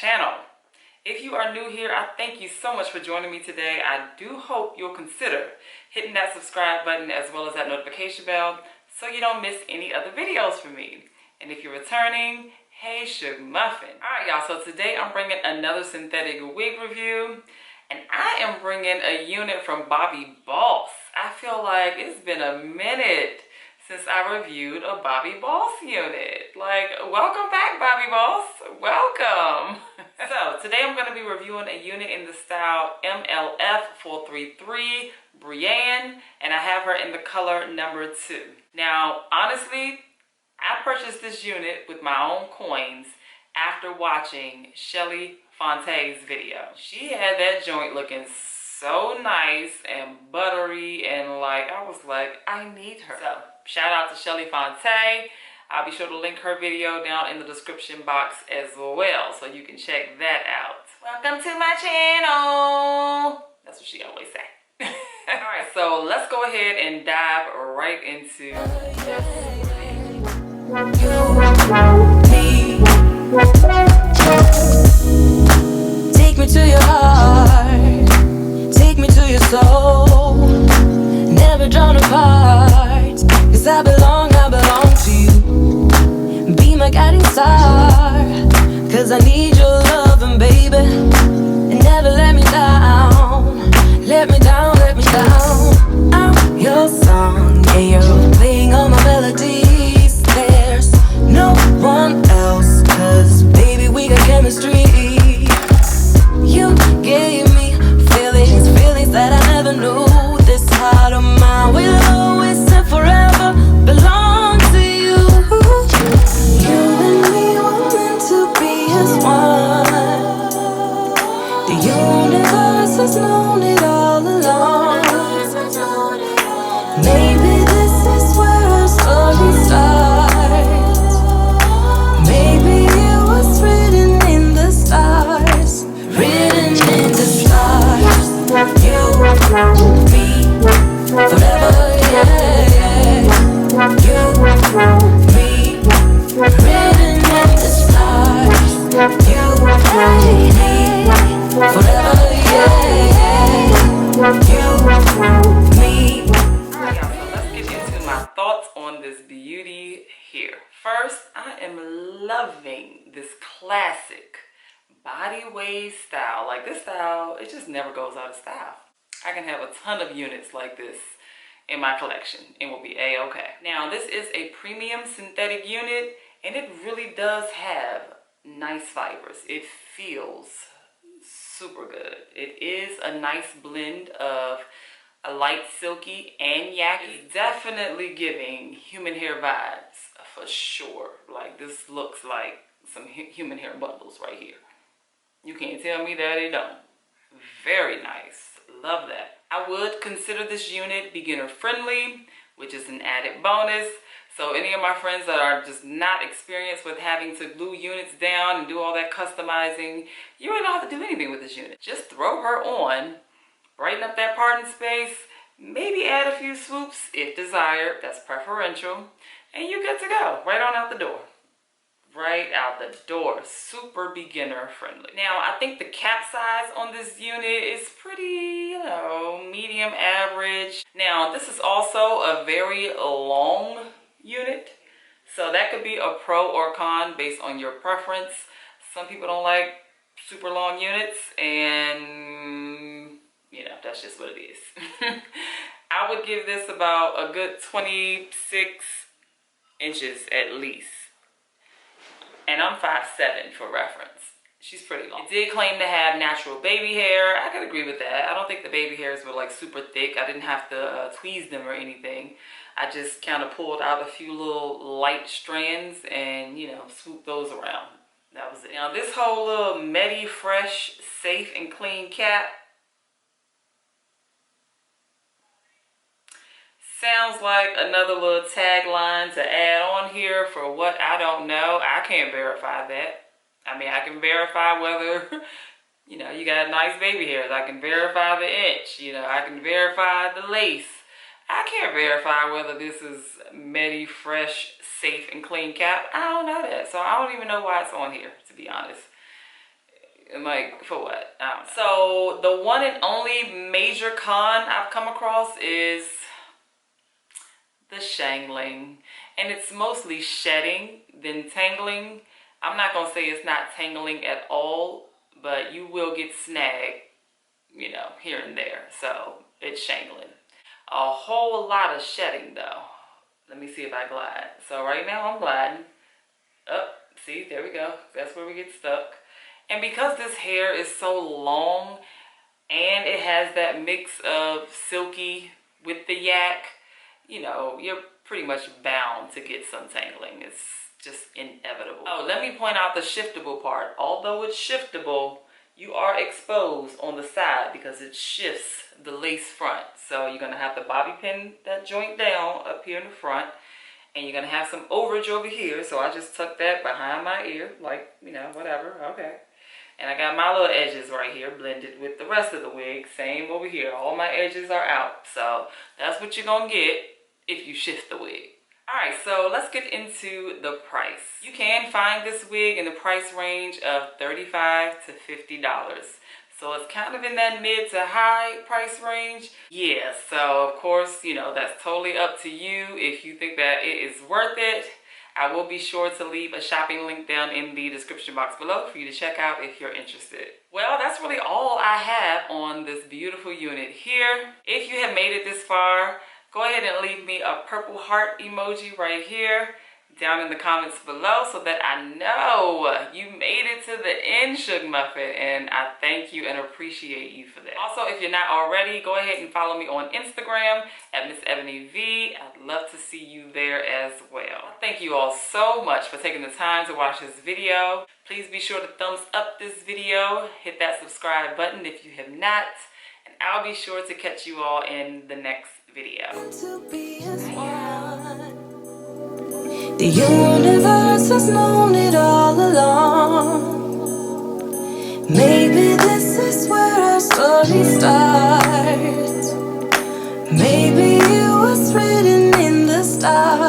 channel. If you are new here, I thank you so much for joining me today. I do hope you'll consider hitting that subscribe button as well as that notification bell so you don't miss any other videos from me. And if you're returning, hey Shug Muffin. Alright y'all, so today I'm bringing another synthetic wig review. And I am bringing a unit from Bobbi Boss. I feel like it's been a minute since I reviewed a Bobbi Boss unit. Like, welcome back, Bobbi Boss. Welcome. So, today I'm going to be reviewing a unit in the style MLF433 BRIANNE, and I have her in the color number 2. Now, honestly, I purchased this unit with my own coins after watching Shelly Fontane's video. She had that joint looking so nice and buttery, and like, I was like, I need her. So, shout out to Shelly Fontane. I'll be sure to link her video down in the description box as well, so you can check that out. Welcome to my channel. That's what she always say. Alright, so let's go ahead and dive right into this. Take me to your heart, take me to your soul, never drawn apart, cause I belong to you. Be my guiding star, cause I need your loving, baby. And never let me down, let me down, let me down. I'm your song, yeah, you're playing all my melodies. There's no one else, cause baby we got chemistry. You gave me feelings that I never knew. This heart of mine will always and forever belong to you. You and me were meant to be as one. The universe has known it all along. Maybe this is where our story starts. Maybe it was written in the stars. Written in the stars. You, me, forever, yeah. You, me, written in the stars. You, me, forever, yeah. You, me. Alright y'all, so let's get into my thoughts on this beauty here. First, I am loving this classic body wave style. Like, this style, it just never goes out of style. I can have a ton of units like this in my collection and will be a-okay. Now, this is a premium synthetic unit, and it really does have nice fibers. It feels super good. It is a nice blend of a light silky and yaki. It's definitely giving human hair vibes for sure. Like, this looks like some human hair bundles right here. You can't tell me that it don't. Very nice. Love that. I would consider this unit beginner friendly, which is an added bonus. So any of my friends that are just not experienced with having to glue units down and do all that customizing, you don't have to do anything with this unit. Just throw her on, brighten up that parting space, maybe add a few swoops if desired. That's preferential. And you're good to go. Right on out the door. Right out the door. Super beginner friendly. Now, I think the cap size on this unit is pretty, you know, medium average. Now, this is also a very long unit, so that could be a pro or con based on your preference. Some people don't like super long units, and you know, that's just what it is. I would give this about a good 26 inches at least. And I'm 5'7" for reference. She's pretty long. It did claim to have natural baby hair. I could agree with that. I don't think the baby hairs were like super thick. I didn't have to tweeze them or anything. I just kind of pulled out a few little light strands and, you know, swooped those around. That was it. Now this whole little MediFresh safe and clean cap sounds like another little tagline to add on here for what I don't know. I can't verify that. I mean, I can verify whether, you know, you got nice baby hairs. I can verify the inch. You know, I can verify the lace. I can't verify whether this is MediFresh safe and clean cap. I don't know that. So I don't even know why it's on here, to be honest. And like, for what? I don't know. So the one and only major con I've come across is the shangling. And it's mostly shedding than tangling. I'm not gonna say it's not tangling at all, but you will get snagged, you know, here and there. So it's shangling. A whole lot of shedding though. Let me see if I glide. So right now I'm gliding. Up, see, there we go. That's where we get stuck. And because this hair is so long and it has that mix of silky with the yak, you know, you're pretty much bound to get some tangling. It's just inevitable. Oh, let me point out the shiftable part. Although it's shiftable, you are exposed on the side because it shifts the lace front. So you're gonna have to bobby pin that joint down up here in the front, and you're gonna have some overage over here. So I just tucked that behind my ear, like, you know, whatever, okay. And I got my little edges right here blended with the rest of the wig. Same over here, all my edges are out. So that's what you're gonna get if you shift the wig. All right, so let's get into the price. You can find this wig in the price range of $35 to $50. So it's kind of in that mid to high price range. Yeah, so of course, you know, that's totally up to you if you think that it is worth it. I will be sure to leave a shopping link down in the description box below for you to check out if you're interested. Well, that's really all I have on this beautiful unit here. If you have made it this far, go ahead and leave me a purple heart emoji right here down in the comments below so that I know you made it to the end, Shug Muffin, and I thank you and appreciate you for that. Also, if you're not already, go ahead and follow me on Instagram at MsEbonyVee. I'd love to see you there as well. Thank you all so much for taking the time to watch this video. Please be sure to thumbs up this video, hit that subscribe button if you have not, and I'll be sure to catch you all in the next video. The universe has known it all along. Maybe this is where our story starts. Maybe it was written in the stars.